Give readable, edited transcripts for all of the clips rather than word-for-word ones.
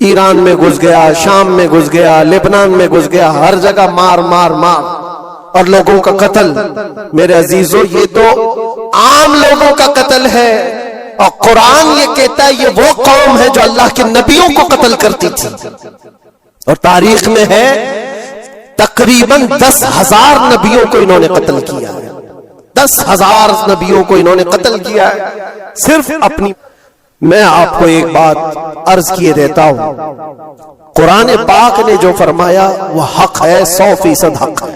ایران میں گھس گیا، شام میں گھس گیا، لبنان میں گھس گیا، ہر جگہ مار مار مار اور لوگوں کا قتل۔ میرے عزیزو یہ تو عام لوگوں کا قتل ہے، اور قرآن یہ کہتا ہے یہ وہ قوم ہے جو اللہ کے نبیوں کو قتل کرتی تھی، اور تاریخ میں ہے تقریباً 10,000 نبیوں کو انہوں نے قتل کیا ہے، 10,000 نبیوں کو انہوں نے قتل کیا ہے صرف اپنی۔ میں آپ کو ایک بات عرض کیے دیتا ہوں، قرآن پاک نے جو فرمایا وہ حق ہے، 100% حق ہے۔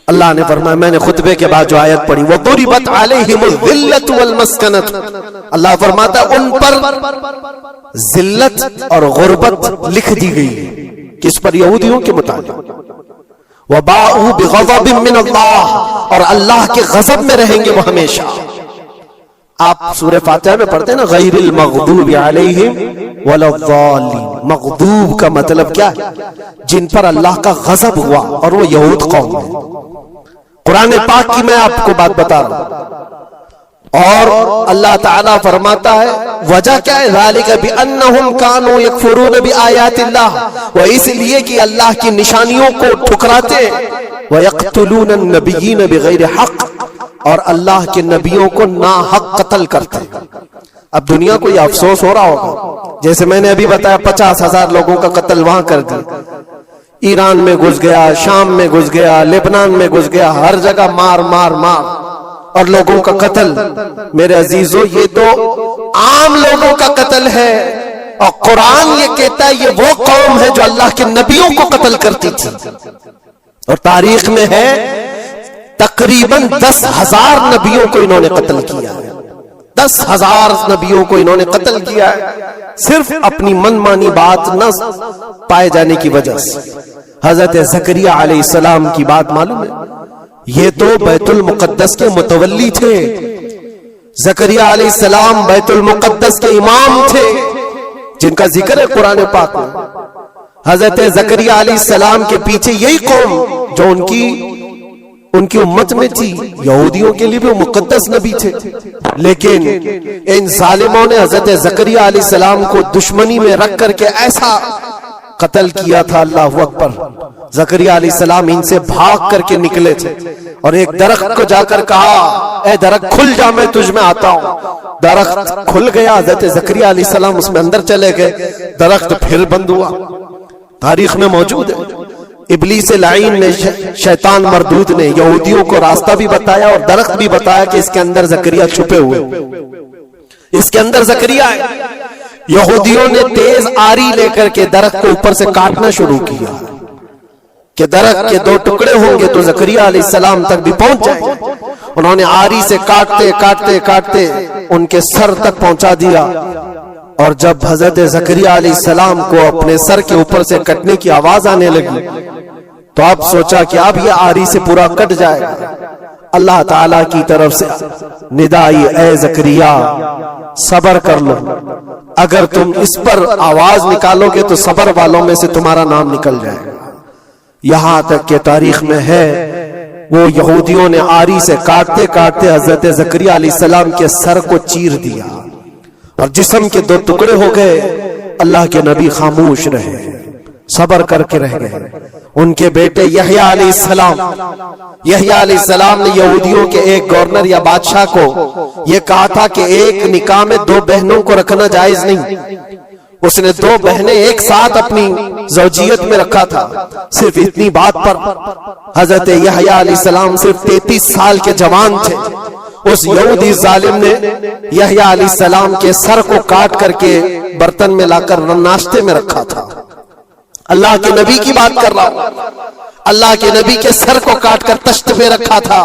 اللہ نے فرمایا، میں نے خطبے کے بعد جو آیت پڑھی، وَضُرِبَتْ عَلَيْهِمُ الذِّلَّةُ وَالْمَسْكَنَةُ، اللہ فرماتا ہے ان پر ذلت اور غربت لکھ دی گئی، کس پر؟ یہودیوں کے متعلق۔ وَبَاءُوا بِغَضَبٍ مِّنَ اللَّهِ، اور اللہ کے غضب میں رہیں گے وہ ہمیشہ۔ آپ سورہ فاتحہ میں پڑھتے ہیں نا، غیر المغضوب علیہم ولا الضالین، مغضوب کا مطلب کیا ہے؟ جن پر اللہ کا غضب ہوا، اور وہ یہود قوم ہے۔ قرآن پاک کی میں آپ کو بات بتا رہا ہوں، اور اللہ تعالیٰ فرماتا ہے وجہ کیا ہے؟ ذالک بانہم کانوا یکفرون بآیات اللہ، وہ اس لیے کہ اللہ کی نشانیوں کو ٹھکراتے، ویقتلون النبیین بغیر حق، اور اللہ کے نبیوں کو ناحق قتل کرتے۔ اب دنیا کو یہ افسوس ہو رہا ہوگا، جیسے میں نے ابھی بتایا 50,000 لوگوں کا قتل وہاں کر دیا، ایران میں گھس گیا، شام میں گھس گیا، لبنان میں گھس گیا، ہر جگہ مار مار مار اور لوگوں کا قتل۔ میرے عزیزو یہ تو عام لوگوں کا قتل ہے، اور قرآن یہ کہتا ہے یہ وہ قوم ہے جو اللہ کے نبیوں کو قتل کرتی تھی، اور تاریخ میں ہے تقریباً 10,000 نبیوں کو انہوں نے قتل کیا ہے، 10,000 نبیوں کو انہوں نے قتل کیا ہے صرف اپنی من مانی بات نہ پائے جانے کی وجہ سے۔ حضرت زکریا علیہ السلام کی بات معلوم ہے، یہ تو بیت المقدس کے متولی تھے، زکریا علیہ السلام بیت المقدس کے امام تھے، جن کا ذکر ہے قرآن پاک میں۔ حضرت زکریا علیہ السلام کے پیچھے یہی قوم جو ان کی امت میں تھی، یہودیوں کے لیے بھی وہ مقدس نبی تھے، لیکن ان ظالموں نے حضرت زکریا علیہ السلام کو دشمنی میں رکھ کر کے ایسا قتل کیا تھا، اللہ اکبر۔ زکریا علیہ السلام ان سے بھاگ کر کے نکلے تھے، اور ایک درخت کو جا کر کہا، اے درخت کھل جا، میں تجھ میں آتا ہوں۔ درخت کھل گیا، حضرت زکریا علیہ السلام اس میں اندر چلے گئے، درخت پھر بند ہوا، تاریخ میں موجود ہے۔ ابلیس لعین نے، شیطان مردود نے یہودیوں کو راستہ بھی بتایا اور درخت بھی بتایا کہ اس کے اندر زکریا چھپے ہوئے، اس کے اندر زکریا ہے۔ یہودیوں نے تیز آری لے کر کے درخت کو اوپر سے کاٹنا شروع کیا کہ درخت کے 2 ٹکڑے ہوں گے تو زکریا علیہ السلام تک بھی پہنچ جائیں گے۔ انہوں نے آری سے کاٹتے کاٹتے کاٹتے ان کے سر تک پہنچا دیا، اور جب حضرت زکریا علیہ السلام کو اپنے سر کے اوپر سے کٹنے کی آواز آنے لگی تو اب سوچا کہ اب یہ آری سے پورا کٹ جائے گا۔ اللہ تعالیٰ کی طرف سے ندا آئی، اے زکریا صبر کر لو، اگر تم اس پر آواز نکالو گے تو صبر والوں میں سے تمہارا نام نکل جائے گا۔ یہاں تک کہ تاریخ میں ہے وہ یہودیوں نے آری سے کاٹتے کاٹتے حضرت زکریا علیہ السلام کے سر کو چیر دیا، اور جسم کے 2 ٹکڑے ہو گئے۔ اللہ کے نبی خاموش رہے، صبر کر کے رہ گئے۔ ان کے بیٹے یحییٰ علیہ السلام نے یہودیوں کے ایک گورنر یا بادشاہ کو یہ کہا تھا کہ ایک نکاح میں 2 بہنوں کو رکھنا جائز نہیں۔ اس نے 2 بہنیں ایک ساتھ اپنی زوجیت میں رکھا تھا۔ صرف اتنی بات پر حضرت یحییٰ علیہ السلام صرف 33 سال کے جوان تھے۔ اس یہودی ظالم نے یحییٰ علیہ السلام کے سر کو کاٹ کر کے برتن میں لا کر ناشتے میں رکھا تھا۔ اللہ کے نبی کی بات کر رہا ہوں، اللہ کے نبی کے سر کو کاٹ کر تشت پہ رکھا تھا،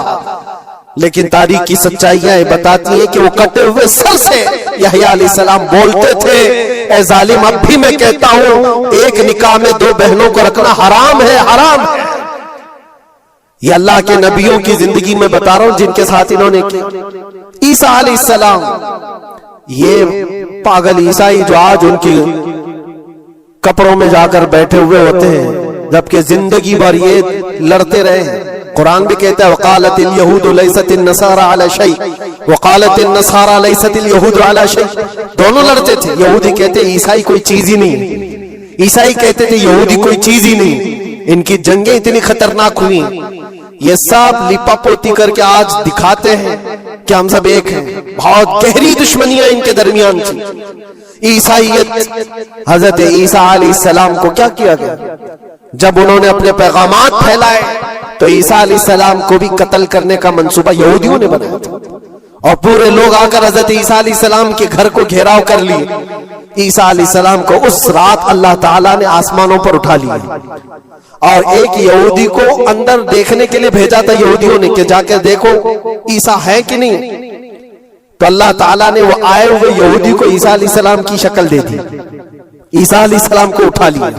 لیکن تاریخ کی سچائیاں بتاتی ہیں کہ وہ کٹے ہوئے سر سے یحییٰ علیہ السلام بولتے تھے، اے ظالم اب بھی میں کہتا ہوں ایک نکاح میں 2 بہنوں کو رکھنا حرام ہے، حرام ہے۔ یہ اللہ کے نبیوں کی زندگی میں بتا رہا ہوں جن کے ساتھ انہوں نے کی۔ عیسیٰ علیہ السلام، یہ پاگل عیسائی جو آج ان کی کپڑوں میں جا کر بیٹھے ہوئے ہوتے ہیں، جبکہ زندگی بھر یہ لڑتے رہے ہیں قرآن بھی کہتا ہے وقالت الیہود لیست النصارى علی شیء وقالت النصارى لیست الیہود علی شیء. دونوں لڑتے تھے. یہودی کہتے عیسائی کوئی چیز ہی نہیں, عیسائی کہتے تھے یہودی کوئی چیز ہی نہیں. ان کی جنگیں اتنی خطرناک ہوئی, یہ سب لپا پوتی کر کے آج دکھاتے ہیں کہ ہم سب ایک ہیں. بہت گہری دشمنیاں ان کے درمیان تھی. عیسائیت, حضرت عیسیٰ علیہ السلام کو کیا کیا گیا؟ جب انہوں نے اپنے پیغامات پھیلائے تو عیسیٰ علیہ السلام کو بھی قتل کرنے کا منصوبہ یہودیوں نے بنایا تھا, اور پورے لوگ آ کر حضرت عیسیٰ علیہ السلام کے گھر کو گھیراؤ کر لی. عیسیٰ علیہ السلام کو اس رات اللہ تعالیٰ نے آسمانوں پر اٹھا لیا, اور ایک یہودی کو اندر دیکھنے کے لیے بھیجا تھا یہودیوں نے کہ جا کے دیکھو عیسیٰ ہے کہ نہیں. تو اللہ تعالیٰ نے وہ آئے ہوئے یہودی کو عیسیٰ علیہ السلام کی شکل دے دی, عیسیٰ علیہ السلام کو اٹھا لیا.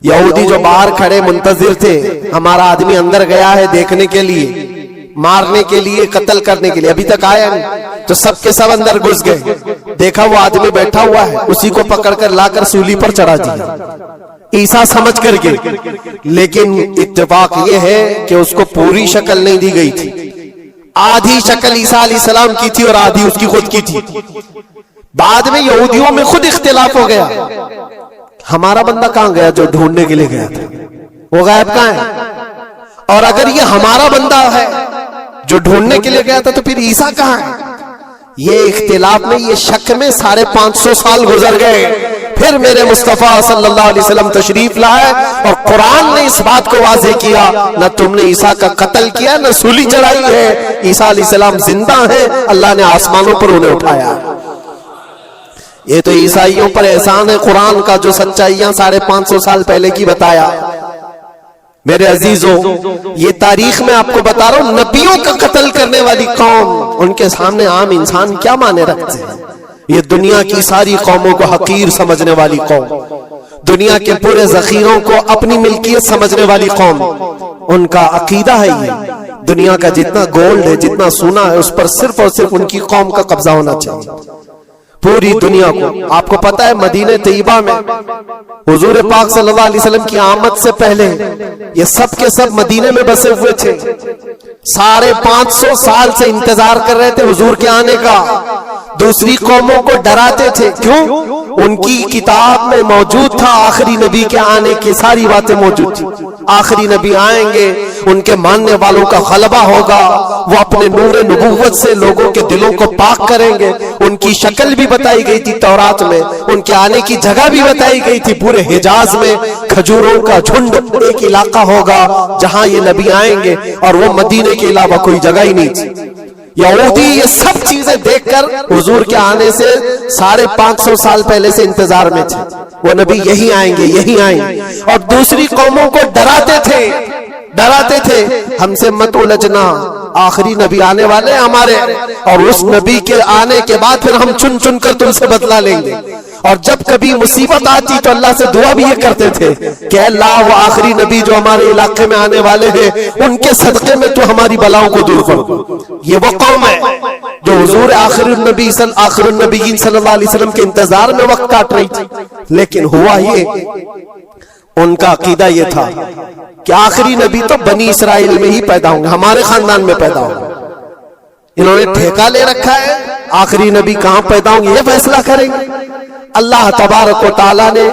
یہودی جو باہر کھڑے منتظر تھے, ہمارا آدمی اندر گیا ہے دیکھنے کے لیے, مارنے کے لیے, قتل کرنے کے لیے, ابھی تک آیا نہیں, تو سب کے سب اندر گھس گئے. دیکھا وہ آدمی بیٹھا ہوا ہے, اسی کو پکڑ کر لا کر سولی پر چڑھا دیا عیسیٰ سمجھ کر کے. لیکن اتفاق یہ ہے کہ اس کو پوری شکل نہیں دی گئی تھی, آدھی شکل عیسیٰ علیہ السلام کی تھی اور آدھی اس کی خود کی تھی. بعد میں یہودیوں میں خود اختلاف ہو گیا, ہمارا بندہ کہاں گیا جو ڈھونڈنے کے لیے گیا تھا, وہ غائب کہاں ہے؟ اور اگر یہ ہمارا بندہ ہے جو ڈھونڈنے کے لیے گیا تھا تو پھر عیسیٰ کہاں ہے؟ یہ اختلاف میں, یہ شک میں 550 سال گزر گئے. پھر میرے مصطفیٰ صلی اللہ علیہ وسلم تشریف لائے اور قرآن نے اس بات کو واضح کیا, نہ تم نے عیسیٰ کا قتل کیا نہ سولی چڑھائی ہے, عیسیٰ علیہ السلام زندہ ہیں, اللہ نے آسمانوں پر انہیں اٹھایا. یہ تو عیسائیوں پر احسان ہے قرآن کا, جو سچائیاں 550 سال پہلے کی بتایا. میرے عزیزوں, یہ تاریخ میں آپ کو بتا رہا ہوں, نبیوں کا قتل کرنے والی قوم, ان کے سامنے عام انسان کیا معنی رکھتے ہیں؟ یہ دنیا کی ساری قوموں کو حقیر سمجھنے والی قوم, دنیا کے پورے ذخیروں کو اپنی ملکیت سمجھنے والی قوم. ان کا عقیدہ ہے یہ دنیا کا جتنا گولڈ ہے, جتنا سونا ہے, اس پر صرف اور صرف ان کی قوم کا قبضہ ہونا چاہیے, پوری دنیا کو. آپ کو پتا ہے مدینہ طیبہ میں حضور پاک صلی اللہ علیہ وسلم کی آمد سے پہلے یہ سب کے سب مدینے میں بسے ہوئے تھے. 550 سال سے انتظار کر رہے تھے حضور کے آنے کا. دوسری قوموں کو ڈراتے تھے, کیوں؟ ان کی کتاب میں موجود تھا آخری نبی کے آنے کی ساری باتیں موجود تھی. آخری نبی آئیں گے, ان کے ماننے والوں کا غلبہ ہوگا, وہ اپنے نور نبوت سے لوگوں کے دلوں کو پاک کریں گے. ان کی شکل بھی بتائی گئی تھی تورات میں, ان کے آنے کی جگہ بھی بتائی گئی تھی. پورے حجاز میں کھجوروں کا جھنڈ ایک علاقہ ہوگا جہاں یہ نبی آئیں گے, اور وہ مدینے کے علاوہ کوئی جگہ ہی نہیں تھی. یہودی یہ سب چیزیں دیکھ کر حضور کے آنے سے 550 سال پہلے سے انتظار میں تھے, وہ نبی یہی آئیں گے, یہی آئیں گے. اور دوسری قوموں کو ڈراتے تھے, ہم سے مت الجھنا, آخری نبی آنے والے ہمارے, اور اس نبی کے آنے کے بعد پھر ہم چن چن کر تم سے بدلہ لیں گے. اور جب کبھی مصیبت آتی تو اللہ سے دعا بھی یہ کرتے تھے کہ اللہ وہ آخری نبی جو ہمارے علاقے میں آنے والے ہیں, ان کے صدقے میں تو ہماری بلاؤں کو دور کر. یہ وہ قوم ہے جو حضور آخر النبیین صلی اللہ علیہ وسلم کے انتظار میں وقت کاٹ رہی تھی. لیکن ہوا یہ, ان کا عقیدہ یہ تھا کہ آخری نبی تو بنی اسرائیل میں ہی پیدا ہوں گے, ہمارے خاندان میں پیدا ہوں گے. انہوں نے ٹھیکہ لے رکھا ہے آخری نبی کہاں پیدا ہوں گے یہ فیصلہ کریں گے. اللہ تبارک و تعالیٰ نے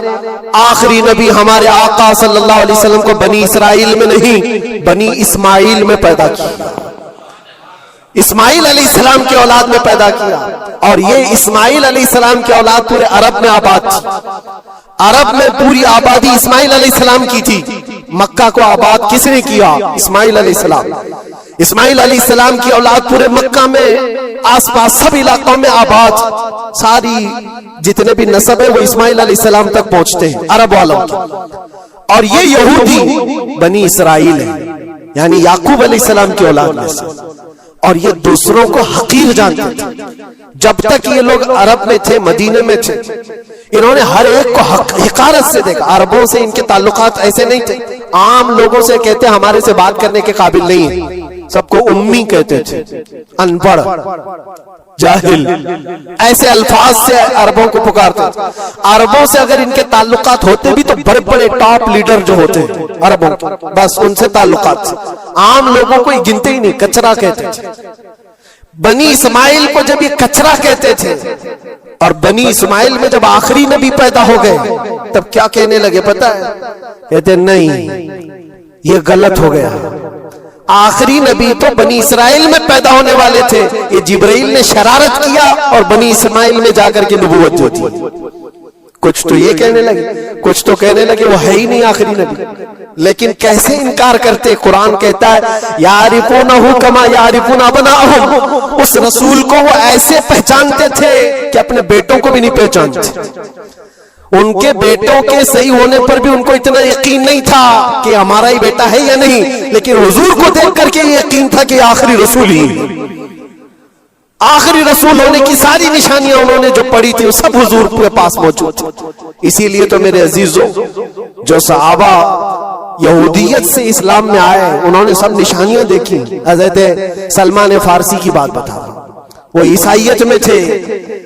آخری نبی ہمارے آقا صلی اللہ علیہ وسلم کو بنی اسرائیل میں نہیں, بنی اسماعیل میں پیدا کیا. اسماعیل علیہ السلام کی اولاد میں پیدا کیا, اور یہ اسماعیل علیہ السلام کی اولاد پورے عرب میں آباد تھی. عرب میں پوری آبادی اسماعیل علیہ السلام کی تھی. مکہ کو آباد کس نے کیا؟ اسماعیل علیہ السلام. اسماعیل علیہ السلام کی اولاد پورے مکہ میں آس پاس سب علاقوں میں آباد, ساری جتنے بھی نسب ہے وہ اسماعیل علیہ السلام تک پہنچتے ہیں عرب والوں کی. اور یہ یہودی بنی اسرائیل ہے, یعنی یعقوب علیہ السلام کی اولاد میں سے, اور یہ دوسروں کو حقیر جانتے تھے. جب تک یہ لوگ عرب میں تھے, مدینے میں تھے, انہوں نے ہر ایک کو حقارت سے دیکھا. عربوں سے ان کے تعلقات ایسے نہیں تھے, عام لوگوں سے کہتے ہمارے سے بات کرنے کے قابل نہیں ہے, سب کو امی کہتے تھے, ان پڑھ. جاہل، ایسے الفاظ سے عربوں کو پکارتے تھے. عربوں سے اگر ان کے تعلقات ہوتے بھی تو بڑے بڑے ٹاپ لیڈر جو ہوتے عربوں کے، بس ان سے تعلقات تھے. عام لوگوں کو یہ گنتے ہی نہیں، کچرا کہتے تھے. بنی اسماعیل کو جب یہ کچرا کہتے تھے، اور بنی اسماعیل میں جب آخری نبی پیدا ہو گئے تب کیا کہنے لگے پتا ہے؟ کہتے نہیں، یہ غلط ہو گیا. آخری نبی تو بنی اسرائیل میں پیدا ہونے والے تھے، یہ جبرائیل نے شرارت کیا اور بنی اسماعیل میں جا کر کے نبوت جو تھی. کچھ تو یہ کہنے لگے، کچھ تو کہنے لگے وہ ہے ہی نہیں آخری نبی. لیکن کیسے انکار کرتے؟ قرآن کہتا ہے یعرفونہ کما یعرفون ابناءہم، اس رسول کو وہ ایسے پہچانتے تھے کہ اپنے بیٹوں کو بھی نہیں پہچانتے. ان کے بیٹوں کے صحیح ہونے پر بھی ان کو اتنا یقین نہیں تھا کہ ہمارا ہی بیٹا ہے یا نہیں، لیکن حضور کو دیکھ کر کے یہ یقین تھا کہ آخری رسول ہی، آخری رسول ہونے کی ساری نشانیاں انہوں نے جو پڑھی تھی وہ سب حضور کے پاس موجود تھی. اسی لیے تو میرے عزیزوں، جو صحابہ یہودیت سے اسلام میں آئے انہوں نے سب نشانیاں دیکھی. حضرت سلمان فارسی کی بات بتا، وہ عیسائیت میں تھے،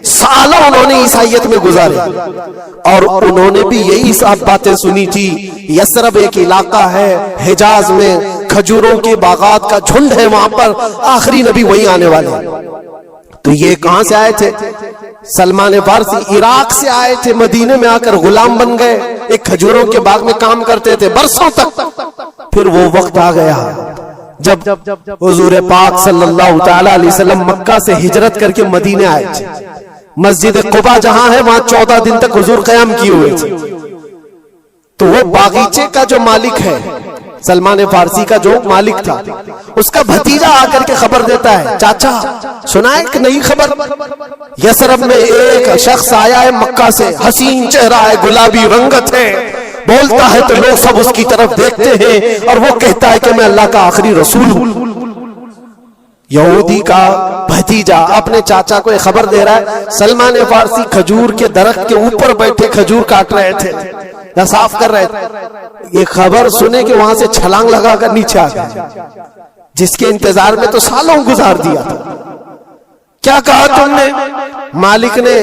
سالوں انہوں نے عیسائیت میں گزارے، اور انہوں نے بھی یہی سب باتیں سنی تھی. یثرب ایک علاقہ ہے حجاز میں، کھجوروں کے باغات کا جھنڈ ہے، وہاں پر آخری نبی وہی آنے والے. تو یہ کہاں سے آئے تھے؟ سلمان فارسی عراق سے آئے تھے، مدینے میں آ کر غلام بن گئے، ایک کھجوروں کے باغ میں کام کرتے تھے برسوں تک. پھر وہ وقت آ گیا جب حضور پاک صلی اللہ تعالی علیہ وسلم مکہ سے ہجرت کر کے مدینے آئے تھے. مسجد قباء جہاں ہے وہاں 14 دن تک حضور قیام کیے ہوئے تھے. تو وہ باغیچے کا جو مالک ہے، سلمان فارسی کا جو مالک تھا، اس کا بھتیجا آ کر کے خبر دیتا ہے، چاچا سنا ہے کہ نئی خبر؟ یثرب میں ایک شخص آیا ہے مکہ سے، حسین چہرہ ہے، گلابی رنگت ہے، بولتا ہے تو لوگ سب اس کی طرف دیکھتے ہیں، اور وہ کہتا ہے کہ میں اللہ کا آخری رسول ہوں. یہودی کا بھتیجا اپنے چاچا کو یہ خبر دے رہا ہے. سلمان فارسی کھجور کے درخت کے اوپر بیٹھے کھجور کاٹ رہے تھے یا صاف کر رہے تھے. یہ خبر سنے کہ وہاں سے چھلانگ لگا کر نیچے آ گئے، جس کے انتظار میں تو سالوں گزار دیا تھا. کیا کہا تم نے؟ مالک نے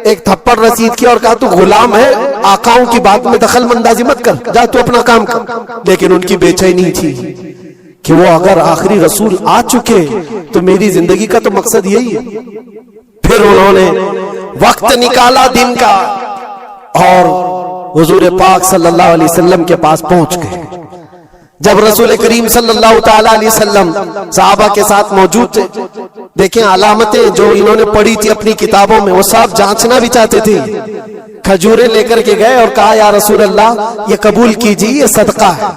ایک تھپڑ رسید کیا اور کہا تو غلام ہے، آقاؤں کی بات میں دخل اندازی مت کر، جا تو اپنا کام کر. لیکن ان کی بے چینی تھی کہ وہ اگر آخری رسول آ چکے تو میری زندگی کا تو مقصد یہی ہے. پھر انہوں نے وقت نکالا دن کا اور حضور پاک صلی اللہ علیہ وسلم کے پاس پہنچ گئے. جب رسول کریم صلی اللہ تعالی علیہ وسلم صحابہ کے ساتھ موجود تھے، دیکھیں علامتیں جو انہوں نے پڑھی تھی اپنی کتابوں میں، وہ صاحب جانچنا بھی چاہتے تھے. کھجوریں لے کر کے گئے اور کہا یا رسول اللہ یہ قبول کیجیے، یہ صدقہ ہے.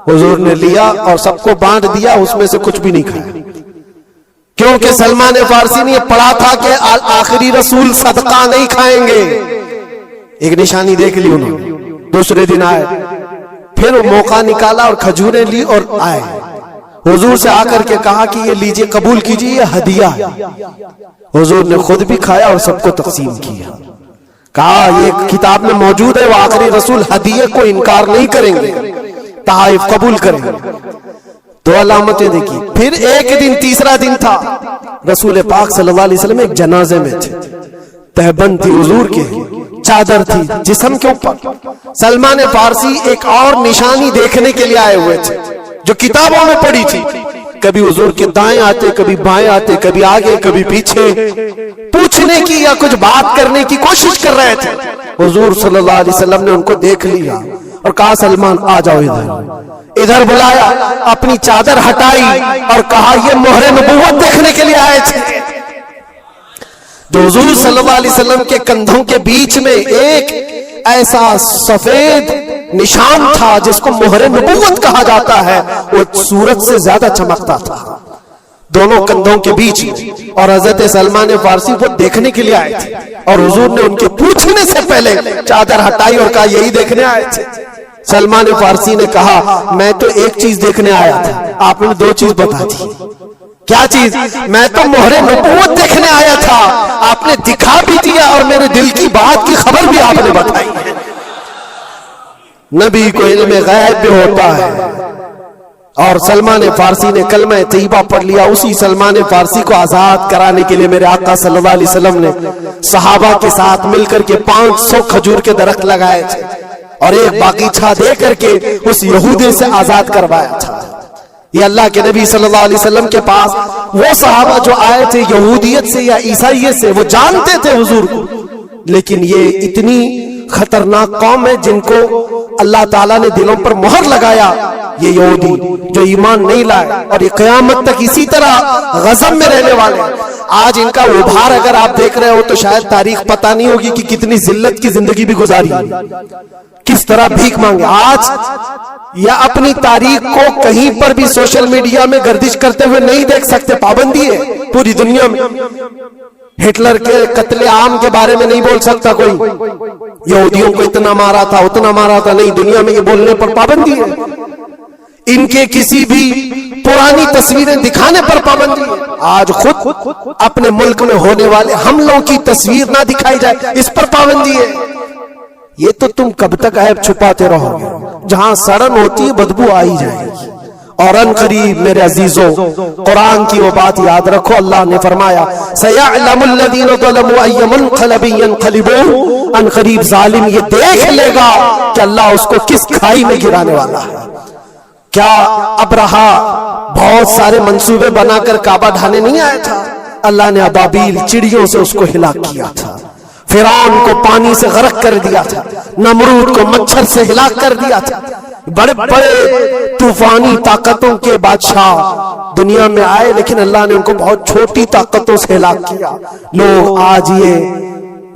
حضور نے لیا اور سب کو بانٹ دیا، اس میں سے کچھ بھی نہیں کھایا، کیونکہ سلمان فارسی نے یہ پڑھا تھا کہ آخری رسول صدقہ نہیں کھائیں گے. ایک نشانی دیکھ لی انہوں نے. دوسرے دن آئے، پھر وہ موقع نکالا اور کھجوریں لی اور آئے. حضور سے آ کر کے کہا کہ یہ لیجئے، قبول کیجیے، یہ ہدیہ ہے. حضور نے خود بھی کھایا اور سب کو تقسیم کیا. کہا یہ کتاب میں موجود ہے، وہ آخری رسول ہدیے کو انکار نہیں کریں گے، تحائف قبول کریں گے. دو علامتیں دیکھی. پھر ایک دن، تیسرا دن تھا، رسول پاک صلی اللہ علیہ وسلم ایک جنازے میں تھے. تہبند تھی حضور کے، چادر تھی جسم کے اوپر. سلمان فارسی ایک اور نشانی دیکھنے کے لیے آئے ہوئے تھے جو کتابوں میں پڑھی تھی. کبھی حضور کے دائیں آتے، کبھی بائیں آتے، کبھی آگے کبھی پیچھے، پوچھنے کی یا کچھ بات کرنے کی کوشش کر رہے تھے. حضور صلی اللہ علیہ وسلم نے ان کو دیکھ لیا اور کہا سلمان آ جاؤ ادھر. ادھر بلایا، اپنی چادر ہٹائی اور کہا یہ مہر نبوت دیکھنے کے لیے آئے تھے. جو حضور صلی اللہ علیہ وسلم کے کندھوں کے بیچ میں ایک ایسا سفید نشان تھا جس کو مہر نبوت کہا جاتا ہے، وہ سورج سے زیادہ چمکتا تھا دونوں کندھوں کے بیچ میں. اور حضرت سلمان فارسی وہ دیکھنے کے لیے آئے تھے اور حضور نے ان کے پوچھنے سے پہلے چادر ہٹائی اور کہا یہی دیکھنے آئے تھے. سلمان فارسی نے کہا میں تو ایک چیز دیکھنے آیا تھا، آپ نے دو چیز بتا دی. کیا چیز؟ میں تو مہر نبوت دیکھنے آیا تھا، آپ نے دکھا بھی دیا اور میرے دل کی بات کی خبر بھی آپ نے بتائی ہے. نبی کو علم غیب بھی ہوتا ہے اور سلمان فارسی نے کلمہ طیبہ پڑھ لیا. اسی سلمان فارسی کو آزاد کرانے کے لیے میرے آقا صلی اللہ علیہ وسلم نے صحابہ کے ساتھ مل کر کے 500 کھجور کے درخت لگائے تھے اور ایک باغیچہ دے کر کے اس یہودی سے آزاد کروایا تھا. یہ اللہ کے نبی صلی اللہ علیہ وسلم کے پاس وہ صحابہ جو آئے تھے یہودیت سے یا عیسائیت سے, وہ جانتے تھے حضور کو, لیکن یہ اتنی خطرناک قوم ہے جن کو اللہ تعالیٰ نے دلوں پر مہر لگایا. یہ یہودی جو ایمان نہیں لائے اور یہ قیامت تک اسی طرح غضب میں رہنے والے. آج ان کا ابھار اگر آپ دیکھ رہے ہو تو شاید تاریخ پتہ نہیں ہوگی کہ کتنی ذلت کی زندگی بھی گزاری, کس طرح بھیک مانگے. آج یا اپنی تاریخ کو کہیں پر بھی سوشل میڈیا میں گردش کرتے ہوئے نہیں دیکھ سکتے, پابندی ہے پوری دنیا میں. ہٹلر کے قتل عام کے بارے میں نہیں بول سکتا کوئی, یہودیوں کو اتنا مارا تھا اتنا مارا تھا, نہیں, دنیا میں یہ بولنے پر پابندی ہے. ان کے کسی بھی پرانی تصویریں دکھانے پر پابندی ہے. آج خود اپنے ملک میں ہونے والے حملوں کی تصویر نہ دکھائی جائے, اس پر پابندی ہے. یہ تو تم کب تک عیب چھپاتے رہو گے؟ جہاں سڑن ہوتی ہے بدبو آئی جائے گی. اور ان قریب میرے عزیزوں قرآن کی وہ بات یاد رکھو, اللہ نے فرمایا سَيَعْلَمُ الَّذِينَ ظَلَمُوا أَيَّ مُنْقَلَبٍ يَنْقَلِبُونَ. ان قریب ظالم یہ دیکھ لے گا کہ اللہ اس کو کس کھائی میں گرانے والا ہے. کیا ابرہا بہت سارے منصوبے بنا کر کعبہ ڈھانے نہیں آیا تھا؟ اللہ نے ابابیل چڑیوں سے اس کو ہلاک کیا تھا, فرعون کو پانی سے غرق کر دیا تھا, نمرود کو مچھر سے ہلاک کر دیا تھا. بڑے بڑے طوفانی طاقتوں کے بادشاہ دنیا میں آئے, لیکن اللہ نے ان کو بہت چھوٹی طاقتوں سے ہلاک کیا. لوگ آج یہ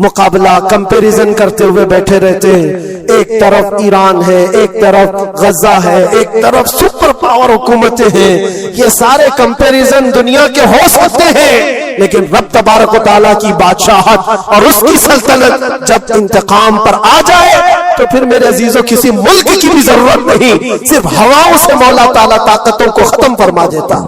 مقابلہ کمپیریزن کرتے ہوئے بیٹھے رہتے ہیں. ایک طرف ایران ہے, ایک طرف غزہ ہے, ایک طرف سپر پاور حکومتیں ہیں. یہ سارے کمپیریزن دنیا کے ہو سکتے ہیں, لیکن رب تبارک و تعالیٰ کی بادشاہت اور اس کی سلطنت جب انتقام پر آ جائے تو پھر میرے عزیزوں کسی ملک کی بھی ضرورت نہیں, صرف ہواؤں سے مولا تعالیٰ طاقتوں کو ختم فرما دیتا.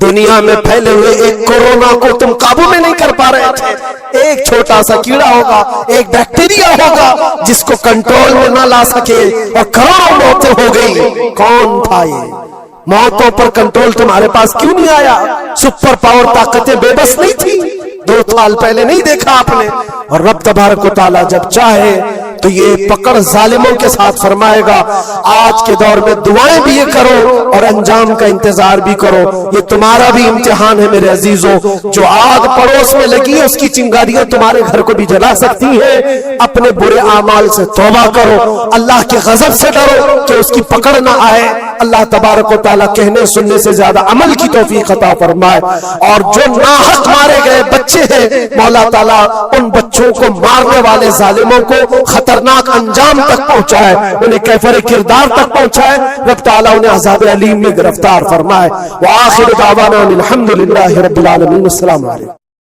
دنیا میں پھیلے ہوئے ایک کورونا کو تم قابو میں نہیں کر پا رہے تھے. ایک چھوٹا سا کیڑا ہوگا, ایک بیکٹیریا ہوگا جس کو کنٹرول میں نہ لا سکے اور کروڑوں موتیں ہو گئی. کون تھا یہ؟ موتوں پر کنٹرول تمہارے پاس کیوں نہیں آیا؟ سپر پاور طاقتیں بے بس نہیں تھی 2 سال پہلے, نہیں دیکھا آپ نے؟ اور رب تبارک و تعالیٰ جب چاہے تو یہ پکڑ ظالموں کے ساتھ فرمائے گا. آج کے دور میں دعائیں بھی یہ کرو اور انجام کا انتظار بھی کرو. یہ تمہارا بھی امتحان ہے میرے عزیزوں. جو آگ پڑوس میں لگی ہے اس کی چنگاریاں تمہارے گھر کو بھی جلا سکتی ہیں. اپنے برے اعمال سے توبہ کرو, اللہ کے غضب سے ڈرو کہ اس کی پکڑ نہ آئے. اللہ تبارک و تعالیٰ کہنے سننے سے زیادہ عمل کی توفیق عطا فرمائے. اور جو ناحق مارے گئے بچے ہیں, مولا تعالیٰ ان بچوں کو مارنے والے ظالموں کو خطرناک انجام تک پہنچائے, انہیں کیفر کردار تک پہنچائے. رب تعالیٰ انہیں عذاب علیم میں گرفتار فرمائے. وآخر دعوانا الحمدللہ رب العالمین. السلام علیکم.